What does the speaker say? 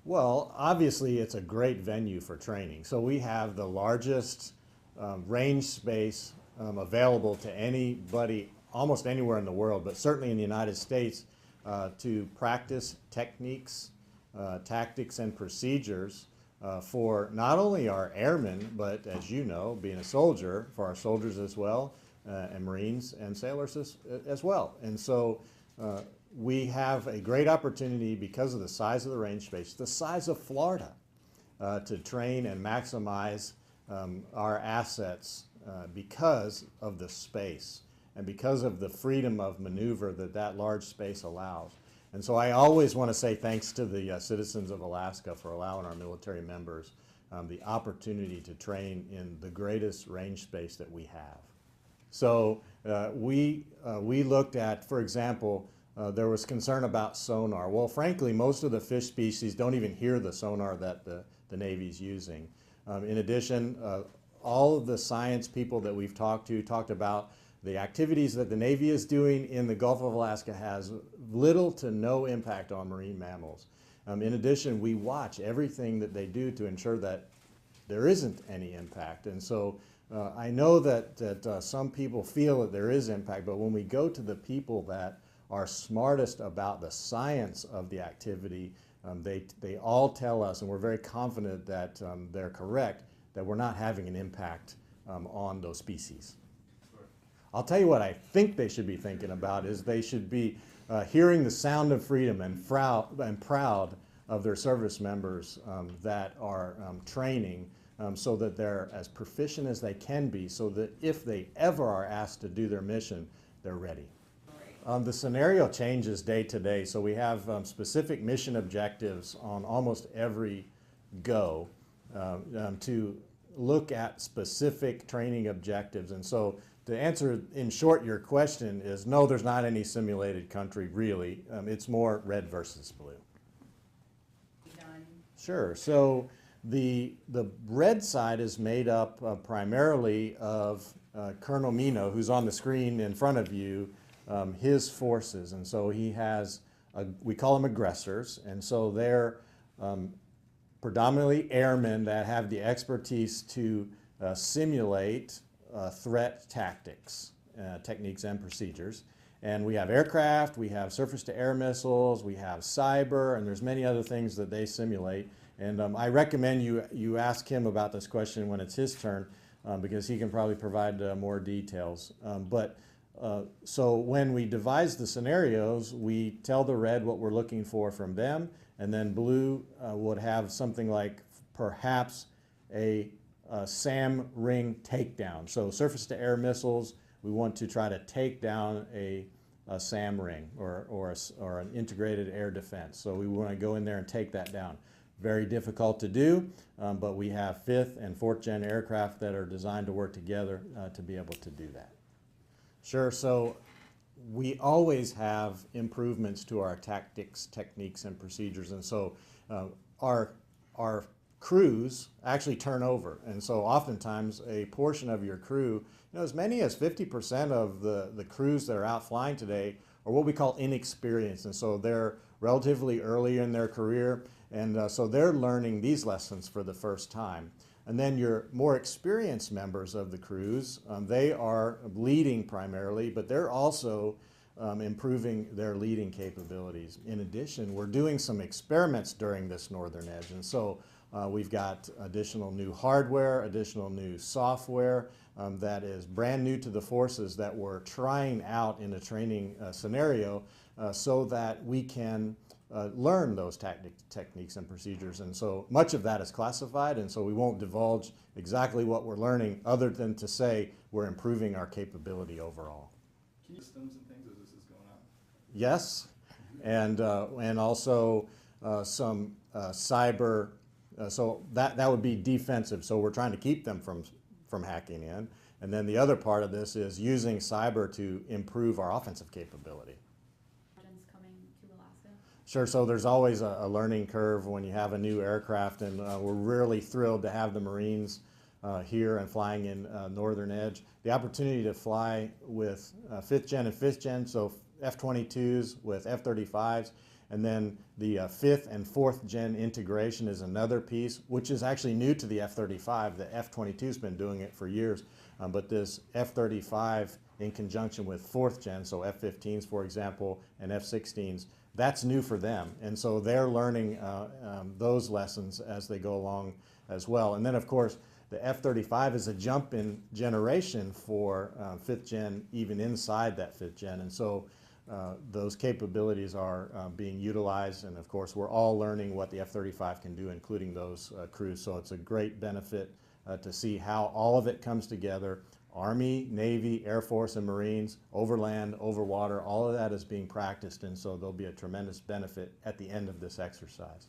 Well, obviously it's a great venue for training. So we have the largest range space available to anybody almost anywhere in the world, but certainly in the United States to practice techniques, tactics, and procedures for not only our airmen, but as you know, being a soldier, for our soldiers as well, and Marines and sailors as well. And so we have a great opportunity because of the size of the range space, the size of Florida, to train and maximize our assets because of the space and because of the freedom of maneuver that that large space allows. And so I always want to say thanks to the citizens of Alaska for allowing our military members the opportunity to train in the greatest range space that we have. So we looked at, for example, there was concern about sonar. Well, frankly, most of the fish species don't even hear the sonar that the Navy's using. In addition, all of the science people that we've talked to talked about the activities that the Navy is doing in the Gulf of Alaska has little to no impact on marine mammals. In addition, we watch everything that they do to ensure that there isn't any impact. And so I know that some people feel that there is impact, but when we go to the people that are smartest about the science of the activity, they all tell us, and we're very confident that they're correct, that we're not having an impact on those species. I'll tell you what I think they should be thinking about is they should be hearing the sound of freedom and proud of their service members that are training so that they're as proficient as they can be, so that if they ever are asked to do their mission, they're ready. The scenario changes day to day, so we have specific mission objectives on almost every go to look at specific training objectives. And so to answer in short your question is no, there's not any simulated country really. It's more red versus blue. Sure. So the red side is made up primarily of Colonel Mino, who's on the screen in front of you, his forces. And so he has, we call them aggressors, and so they're predominantly airmen that have the expertise to simulate threat tactics, techniques, and procedures. And we have aircraft, we have surface-to-air missiles, we have cyber, and there's many other things that they simulate. And I recommend you ask him about this question when it's his turn because he can probably provide more details. So when we devise the scenarios, we tell the red what we're looking for from them, and then blue would have something like perhaps a SAM ring takedown. So surface-to-air missiles, we want to try to take down a SAM ring or an integrated air defense. So we want to go in there and take that down. Very difficult to do, but we have 5th and 4th gen aircraft that are designed to work together to be able to do that. Sure, so we always have improvements to our tactics, techniques, and procedures, and so our crews actually turn over, and so oftentimes a portion of your crew, as many as 50% of the crews that are out flying today are what we call inexperienced, and so they're relatively early in their career, and so they're learning these lessons for the first time. And then your more experienced members of the crews, they are leading primarily, but they're also improving their leading capabilities. In addition, we're doing some experiments during this Northern Edge, and so we've got additional new hardware, additional new software that is brand new to the forces that we're trying out in a training scenario so that we can learn those techniques and procedures. And so much of that is classified, and so we won't divulge exactly what we're learning other than to say we're improving our capability overall. Systems and things as this is going on? Yes, and also some cyber, so that would be defensive, so we're trying to keep them from hacking in. And then the other part of this is using cyber to improve our offensive capability. Sure, so there's always a learning curve when you have a new aircraft, and we're really thrilled to have the Marines here and flying in Northern Edge. The opportunity to fly with 5th gen and 5th gen, so F-22s with F-35s, And then the fifth and fourth gen integration is another piece, which is actually new to the F-35. The F-22's been doing it for years, but this F-35 in conjunction with fourth gen, so F-15s, for example, and F-16s, that's new for them. And so they're learning those lessons as they go along as well. And then, of course, the F-35 is a jump in generation for fifth gen, even inside that fifth gen. And so those capabilities are being utilized, and of course we're all learning what the F-35 can do, including those crews. So it's a great benefit to see how all of it comes together. Army, Navy, Air Force, and Marines, over land, over water, all of that is being practiced, and so there'll be a tremendous benefit at the end of this exercise.